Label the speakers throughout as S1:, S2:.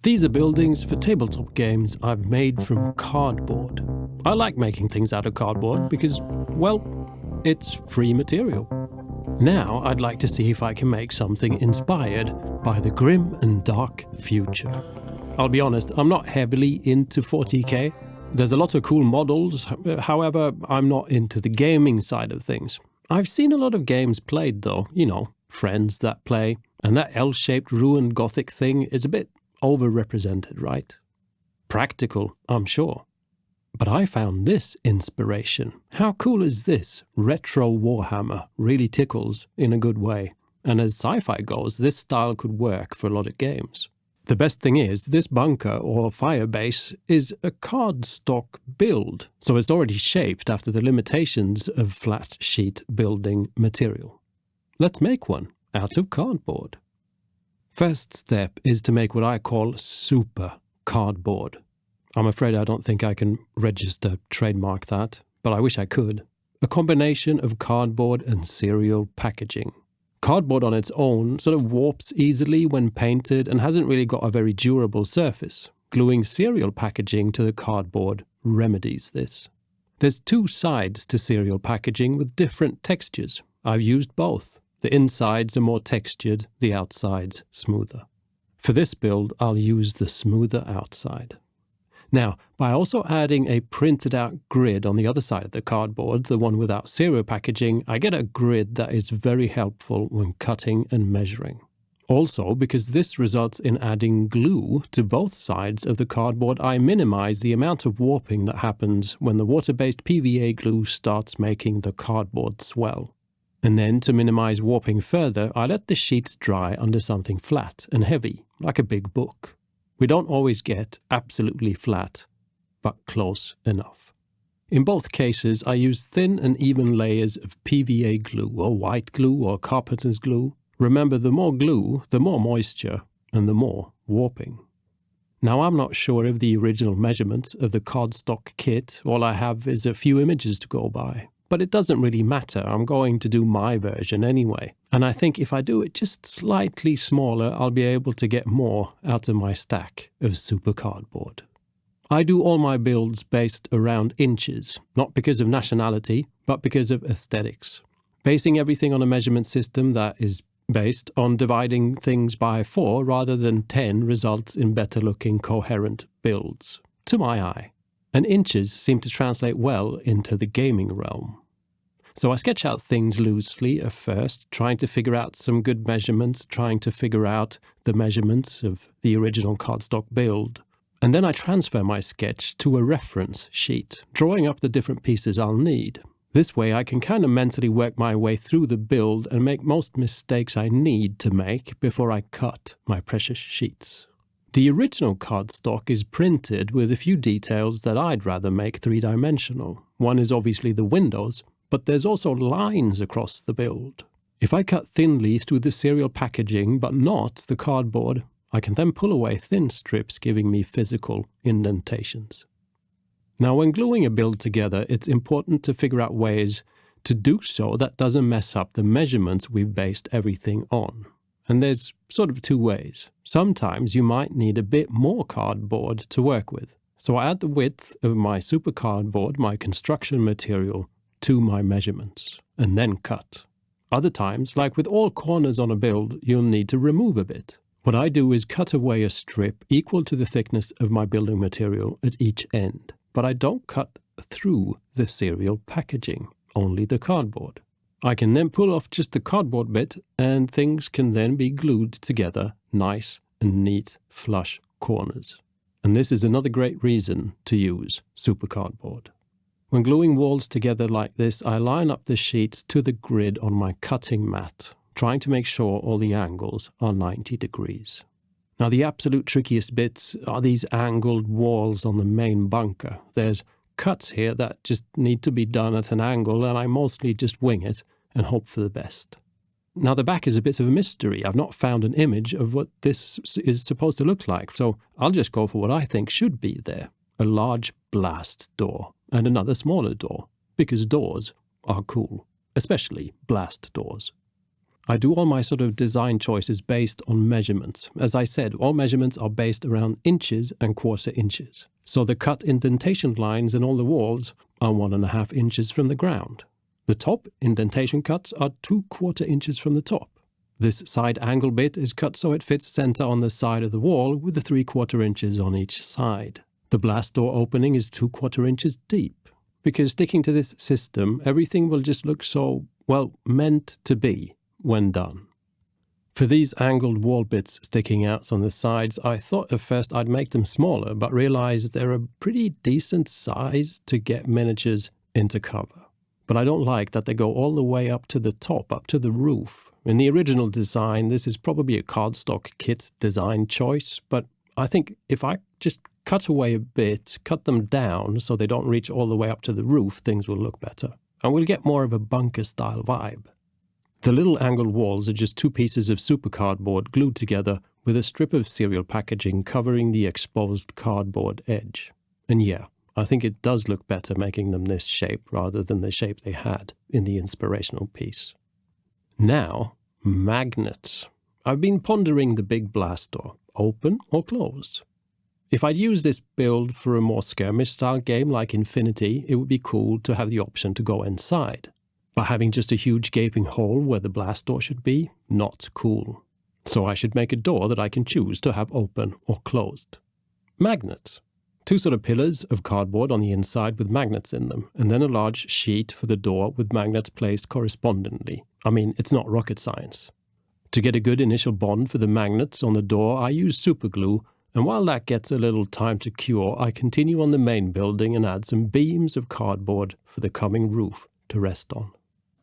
S1: These are buildings for tabletop games I've made from cardboard. I like making things out of cardboard because, well, it's free material. Now I'd like to see if I can make something inspired by the grim and dark future. I'll be honest, I'm not heavily into 40k. There's a lot of cool models, however, I'm not into the gaming side of things. I've seen a lot of games played though, friends that play, and that L-shaped ruined gothic thing is a bit overrepresented, right? Practical, I'm sure. But I found this inspiration. How cool is this? Retro Warhammer really tickles in a good way. And as sci-fi goes, this style could work for a lot of games. The best thing is, this bunker, or Firebase, is a cardstock build, so it's already shaped after the limitations of flat sheet building material. Let's make one out of cardboard. First step is to make what I call super cardboard. I'm afraid I don't think I can register trademark that, but I wish I could. A combination of cardboard and cereal packaging. Cardboard on its own sort of warps easily when painted and hasn't really got a very durable surface. Gluing cereal packaging to the cardboard remedies this. There's two sides to cereal packaging with different textures. I've used both. The insides are more textured, the outsides smoother. For this build, I'll use the smoother outside. Now, by also adding a printed out grid on the other side of the cardboard, the one without cereal packaging, I get a grid that is very helpful when cutting and measuring. Also, because this results in adding glue to both sides of the cardboard, I minimize the amount of warping that happens when the water-based PVA glue starts making the cardboard swell. And then, to minimize warping further, I let the sheets dry under something flat and heavy, like a big book. We don't always get absolutely flat, but close enough. In both cases, I use thin and even layers of PVA glue or white glue or carpenter's glue. Remember, the more glue, the more moisture, and the more warping. Now, I'm not sure of the original measurements of the cardstock kit. All I have is a few images to go by. But it doesn't really matter, I'm going to do my version anyway. And I think if I do it just slightly smaller, I'll be able to get more out of my stack of super cardboard. I do all my builds based around inches, not because of nationality, but because of aesthetics. Basing everything on a measurement system that is based on dividing things by 4 rather than 10 results in better looking coherent builds, to my eye. And inches seem to translate well into the gaming realm. So I sketch out things loosely at first, trying to figure out some good measurements, trying to figure out the measurements of the original cardstock build. And then I transfer my sketch to a reference sheet, drawing up the different pieces I'll need. This way I can kind of mentally work my way through the build and make most mistakes I need to make before I cut my precious sheets. The original cardstock is printed with a few details that I'd rather make three-dimensional. One is obviously the windows, but there's also lines across the build. If I cut thinly through the cereal packaging but not the cardboard, I can then pull away thin strips giving me physical indentations. Now, when gluing a build together, it's important to figure out ways to do so that doesn't mess up the measurements we've based everything on. And there's sort of two ways. Sometimes you might need a bit more cardboard to work with. So I add the width of my super cardboard, my construction material, to my measurements, and then cut. Other times, like with all corners on a build, you'll need to remove a bit. What I do is cut away a strip equal to the thickness of my building material at each end, but I don't cut through the cereal packaging, only the cardboard. I can then pull off just the cardboard bit, and things can then be glued together, nice and neat, flush corners. And this is another great reason to use super cardboard. When gluing walls together like this, I line up the sheets to the grid on my cutting mat, trying to make sure all the angles are 90 degrees. Now, the absolute trickiest bits are these angled walls on the main bunker. There's cuts here that just need to be done at an angle, and I mostly just wing it and hope for the best. Now, the back is a bit of a mystery. I've not found an image of what this is supposed to look like, so I'll just go for what I think should be there. A large blast door and another smaller door, because doors are cool, especially blast doors. I do all my sort of design choices based on measurements. As I said, all measurements are based around inches and quarter inches. So the cut indentation lines in all the walls are 1.5 inches from the ground. The top indentation cuts are 2/4 inches from the top. This side angle bit is cut so it fits center on the side of the wall with the 3/4 inches on each side. The blast door opening is 2/4 inches deep. Because sticking to this system, everything will just look so, well, meant to be when done. For these angled wall bits sticking out on the sides, I thought at first I'd make them smaller, but realized they're a pretty decent size to get miniatures into cover. But I don't like that they go all the way up to the top, up to the roof. In the original design, this is probably a cardstock kit design choice, but I think if I just cut away a bit, cut them down so they don't reach all the way up to the roof, things will look better. And we'll get more of a bunker-style vibe. The little angled walls are just 2 pieces of super cardboard glued together with a strip of cereal packaging covering the exposed cardboard edge. And yeah, I think it does look better making them this shape rather than the shape they had in the inspirational piece. Now, magnets. I've been pondering the big blast door, open or closed. If I'd use this build for a more skirmish-style game like Infinity, it would be cool to have the option to go inside. But having just a huge gaping hole where the blast door should be, not cool. So I should make a door that I can choose to have open or closed. Magnets. 2 sort of pillars of cardboard on the inside with magnets in them, and then a large sheet for the door with magnets placed correspondingly. I mean, it's not rocket science. To get a good initial bond for the magnets on the door, I use super glue, and while that gets a little time to cure, I continue on the main building and add some beams of cardboard for the coming roof to rest on.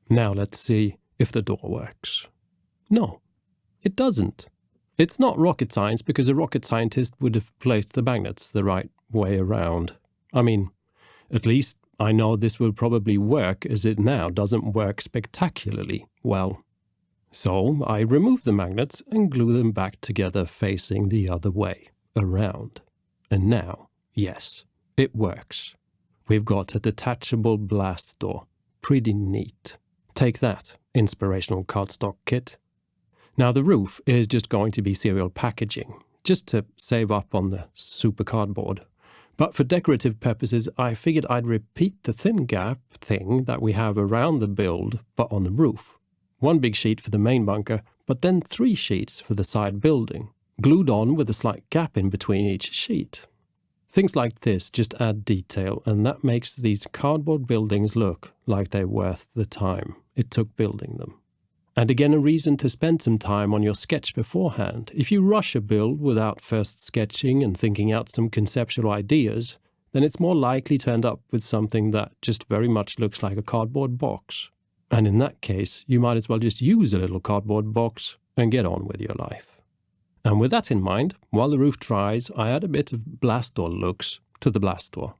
S1: Now let's see if the door works. No, it doesn't. It's not rocket science because a rocket scientist would have placed the magnets the right way around. I mean, at least I know this will probably work as it now doesn't work spectacularly well. So I remove the magnets and glue them back together facing the other way, around. And now, yes, it works. We've got a detachable blast door. Pretty neat. Take that, inspirational cardstock kit. Now the roof is just going to be cereal packaging, just to save up on the super cardboard. But for decorative purposes, I figured I'd repeat the thin gap thing that we have around the build, but on the roof. 1 big sheet for the main bunker, but then 3 sheets for the side building, glued on with a slight gap in between each sheet. Things like this just add detail, and that makes these cardboard buildings look like they're worth the time it took building them. And again, a reason to spend some time on your sketch beforehand. If you rush a build without first sketching and thinking out some conceptual ideas, then it's more likely to end up with something that just very much looks like a cardboard box. And in that case, you might as well just use a little cardboard box and get on with your life. And with that in mind, while the roof dries, I add a bit of blast door looks to the blast door.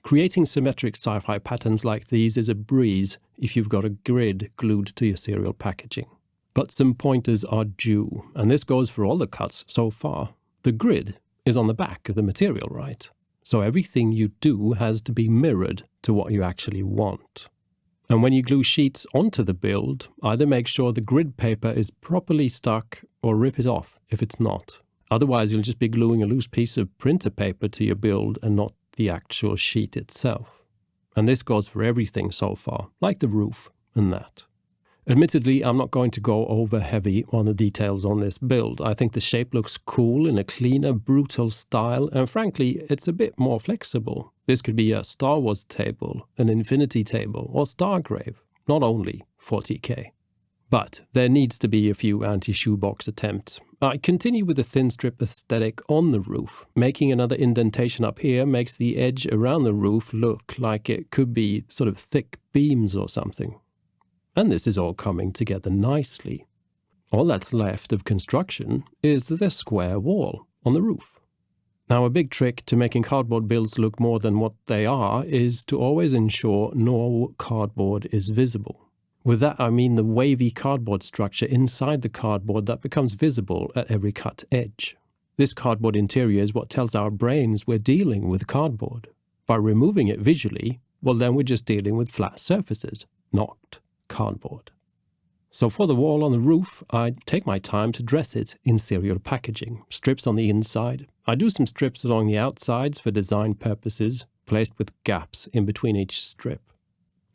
S1: Creating symmetric sci-fi patterns like these is a breeze if you've got a grid glued to your cereal packaging. But some pointers are due, and this goes for all the cuts so far. The grid is on the back of the material, right? So everything you do has to be mirrored to what you actually want. And when you glue sheets onto the build, either make sure the grid paper is properly stuck or rip it off if it's not. Otherwise, you'll just be gluing a loose piece of printer paper to your build and not the actual sheet itself. And this goes for everything so far, like the roof and that. Admittedly, I'm not going to go over heavy on the details on this build. I think the shape looks cool in a cleaner, brutal style, and frankly, it's a bit more flexible. This could be a Star Wars table, an Infinity table, or Stargrave, not only 40k. But there needs to be a few anti-shoebox attempts. I continue with the thin strip aesthetic on the roof. Making another indentation up here makes the edge around the roof look like it could be sort of thick beams or something. And this is all coming together nicely. All that's left of construction is the square wall on the roof. Now, a big trick to making cardboard builds look more than what they are is to always ensure no cardboard is visible. With that, I mean the wavy cardboard structure inside the cardboard that becomes visible at every cut edge. This cardboard interior is what tells our brains we're dealing with cardboard. By removing it visually, well then we're just dealing with flat surfaces, not cardboard. So for the wall on the roof, I take my time to dress it in serial packaging. Strips on the inside. I do some strips along the outsides for design purposes, placed with gaps in between each strip.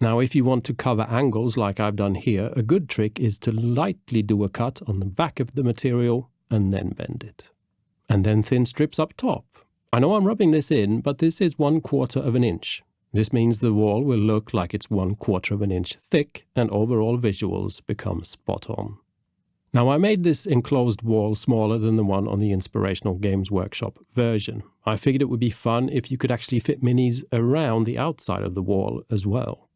S1: Now, if you want to cover angles like I've done here, a good trick is to lightly do a cut on the back of the material and then bend it. And then thin strips up top. I know I'm rubbing this in, but this is 1/4 of an inch. This means the wall will look like it's 1/4 of an inch thick and overall visuals become spot on. Now, I made this enclosed wall smaller than the one on the Inspirational Games Workshop version. I figured it would be fun if you could actually fit minis around the outside of the wall as well.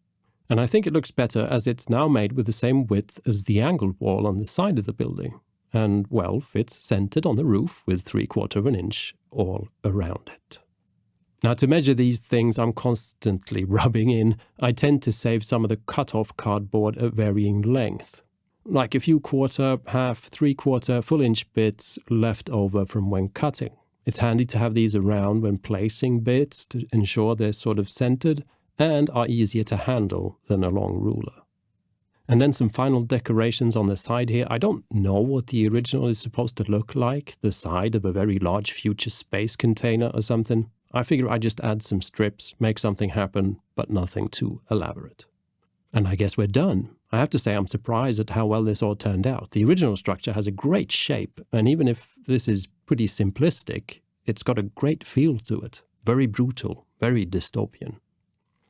S1: And I think it looks better as it's now made with the same width as the angled wall on the side of the building. And, well, fits centered on the roof with 3/4 of an inch all around it. Now, to measure these things I'm constantly rubbing in, I tend to save some of the cut-off cardboard at varying length. Like a few 1/4, half, 3/4 full-inch bits left over from when cutting. It's handy to have these around when placing bits to ensure they're sort of centered and are easier to handle than a long ruler. And then some final decorations on the side here. I don't know what the original is supposed to look like, the side of a very large future space container or something. I figure I just add some strips, make something happen, but nothing too elaborate. And I guess we're done. I have to say I'm surprised at how well this all turned out. The original structure has a great shape, and even if this is pretty simplistic, it's got a great feel to it. Very brutal, very dystopian.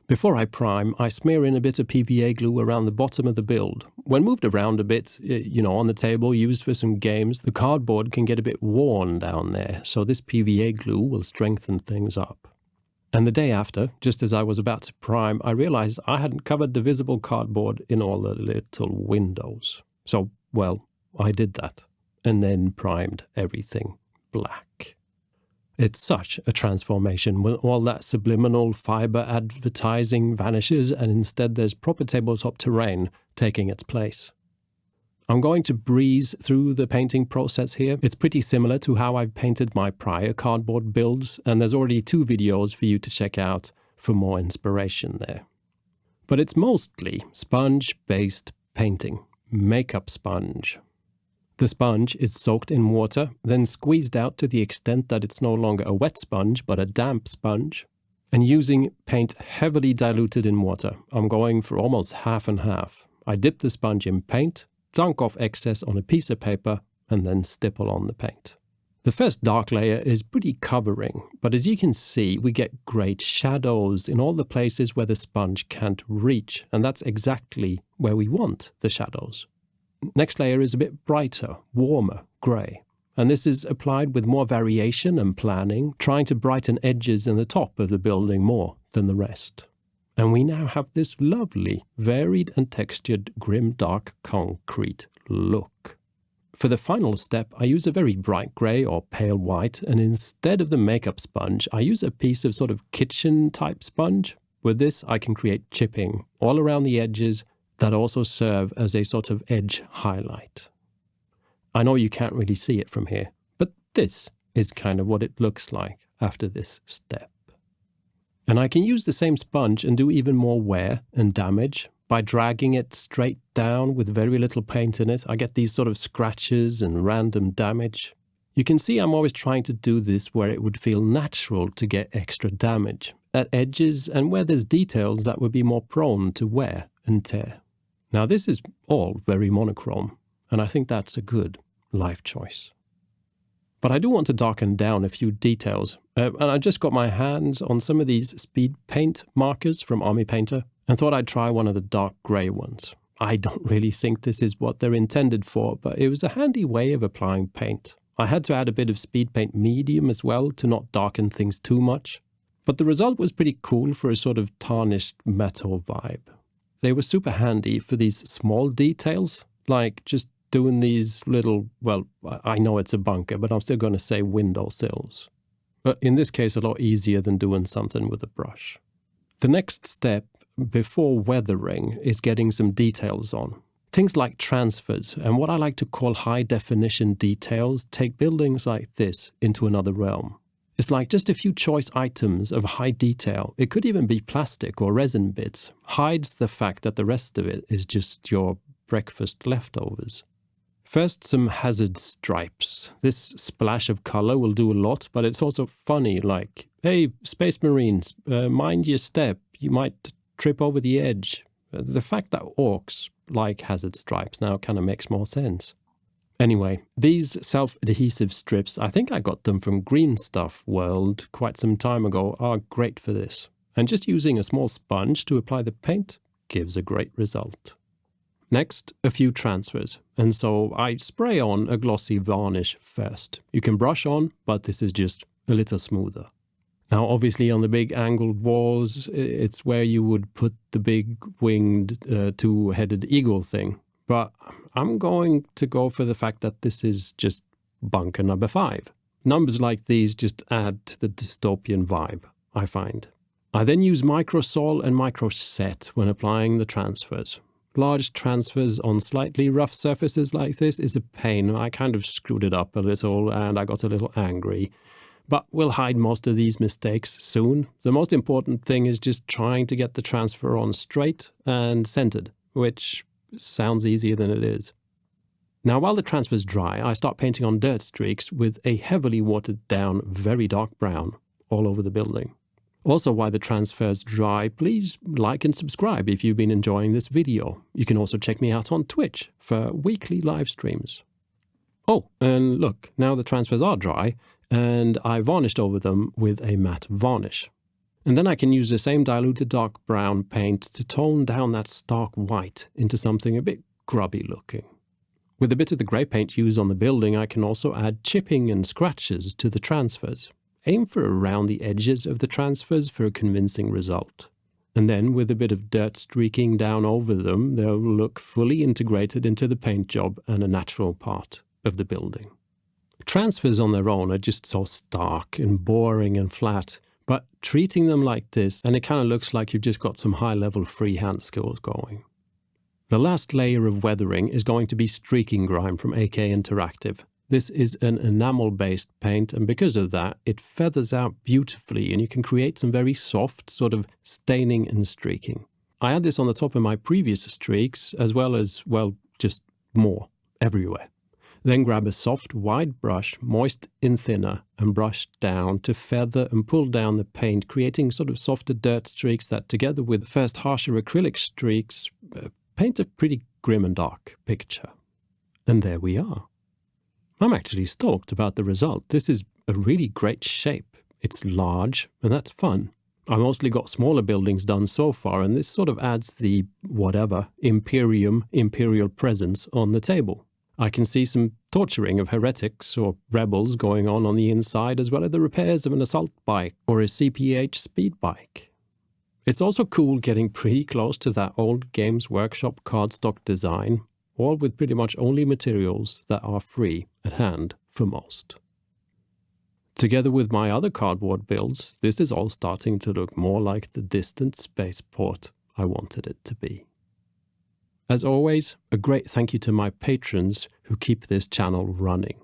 S1: Before I prime, I smear in a bit of PVA glue around the bottom of the build. When moved around a bit, on the table used for some games, the cardboard can get a bit worn down there, so this PVA glue will strengthen things up. And the day after, just as I was about to prime, I realized I hadn't covered the visible cardboard in all the little windows. So, well, I did that, and then primed everything black. It's such a transformation when all that subliminal fiber advertising vanishes and instead there's proper tabletop terrain taking its place. I'm going to breeze through the painting process here. It's pretty similar to how I've painted my prior cardboard builds, and there's already 2 videos for you to check out for more inspiration there. But it's mostly sponge-based painting, makeup sponge. The sponge is soaked in water, then squeezed out to the extent that it's no longer a wet sponge, but a damp sponge. And using paint heavily diluted in water, I'm going for almost half and half. I dip the sponge in paint, dunk off excess on a piece of paper, and then stipple on the paint. The first dark layer is pretty covering, but as you can see, we get great shadows in all the places where the sponge can't reach, and that's exactly where we want the shadows. Next layer is a bit brighter, warmer, grey. And this is applied with more variation and planning, trying to brighten edges in the top of the building more than the rest. And we now have this lovely, varied and textured grim dark concrete look. For the final step, I use a very bright grey or pale white, and instead of the makeup sponge, I use a piece of sort of kitchen-type sponge. With this, I can create chipping all around the edges that also serve as a sort of edge highlight. I know you can't really see it from here, but this is kind of what it looks like after this step. And I can use the same sponge and do even more wear and damage. By dragging it straight down with very little paint in it, I get these sort of scratches and random damage. You can see I'm always trying to do this where it would feel natural to get extra damage, at edges and where there's details that would be more prone to wear and tear. Now this is all very monochrome, and I think that's a good life choice. But I do want to darken down a few details, and I just got my hands on some of these speed paint markers from Army Painter, and thought I'd try one of the dark grey ones. I don't really think this is what they're intended for, but it was a handy way of applying paint. I had to add a bit of speed paint medium as well to not darken things too much, but the result was pretty cool for a sort of tarnished metal vibe. They were super handy for these small details, like just doing these little, well, I know it's a bunker, but I'm still going to say windowsills. But in this case, a lot easier than doing something with a brush. The next step before weathering is getting some details on. Things like transfers and what I like to call high-definition details take buildings like this into another realm. It's like just a few choice items of high detail, it could even be plastic or resin bits, hides the fact that the rest of it is just your breakfast leftovers. First, some hazard stripes. This splash of color will do a lot, but it's also funny, like, hey, Space Marines, mind your step, you might trip over the edge. The fact that orcs like hazard stripes now kind of makes more sense. Anyway, these self-adhesive strips, I think I got them from Green Stuff World quite some time ago, are great for this. And just using a small sponge to apply the paint gives a great result. Next, a few transfers, and so I spray on a glossy varnish first. You can brush on, but this is just a little smoother. Now obviously on the big angled walls, it's where you would put the big winged two-headed eagle thing. But I'm going to go for the fact that this is just bunker number 5. Numbers like these just add to the dystopian vibe, I find. I then use microsol and microset when applying the transfers. Large transfers on slightly rough surfaces like this is a pain. I kind of screwed it up a little and I got a little angry. But we'll hide most of these mistakes soon. The most important thing is just trying to get the transfer on straight and centered, which sounds easier than it is. Now while the transfer's dry, I start painting on dirt streaks with a heavily watered down, very dark brown all over the building. Also, while the transfer's dry, please like and subscribe if you've been enjoying this video. You can also check me out on Twitch for weekly live streams. Oh, and look, now the transfers are dry, and I varnished over them with a matte varnish. And then I can use the same diluted dark brown paint to tone down that stark white into something a bit grubby looking. With a bit of the grey paint used on the building, I can also add chipping and scratches to the transfers. Aim for around the edges of the transfers for a convincing result. And then with a bit of dirt streaking down over them, they'll look fully integrated into the paint job and a natural part of the building. Transfers on their own are just so stark and boring and flat, but treating them like this, and it kind of looks like you've just got some high-level freehand skills going. The last layer of weathering is going to be streaking grime from AK Interactive. This is an enamel-based paint, and because of that, it feathers out beautifully, and you can create some very soft sort of staining and streaking. I had this on the top of my previous streaks, as well as, well, just more, everywhere. Then grab a soft, wide brush, moist in thinner, and brush down to feather and pull down the paint, creating sort of softer dirt streaks that, together with first harsher acrylic streaks, paint a pretty grim and dark picture. And there we are. I'm actually stoked about the result. This is a really great shape. It's large, and that's fun. I mostly got smaller buildings done so far, and this sort of adds the, whatever, imperial presence on the table. I can see some torturing of heretics or rebels going on the inside, as well as the repairs of an assault bike or a CPH speed bike. It's also cool getting pretty close to that old Games Workshop cardstock design, all with pretty much only materials that are free at hand for most. Together with my other cardboard builds, this is all starting to look more like the distant spaceport I wanted it to be. As always, a great thank you to my patrons who keep this channel running.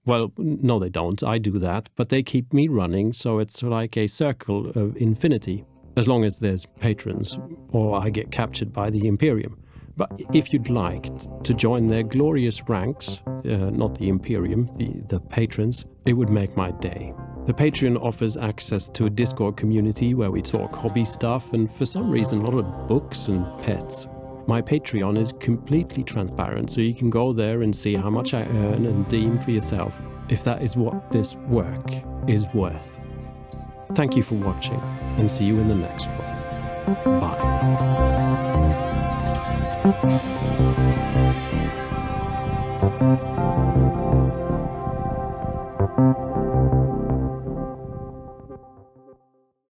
S1: Well, no they don't, I do that, but they keep me running, so it's like a circle of infinity, as long as there's patrons, or I get captured by the Imperium. But if you'd like to join their glorious ranks, not the Imperium, the patrons, it would make my day. The Patreon offers access to a Discord community where we talk hobby stuff and for some reason a lot of books and pets. My Patreon is completely transparent, so you can go there and see how much I earn and deem for yourself if that is what this work is worth. Thank you for watching, and see you in the next one. Bye.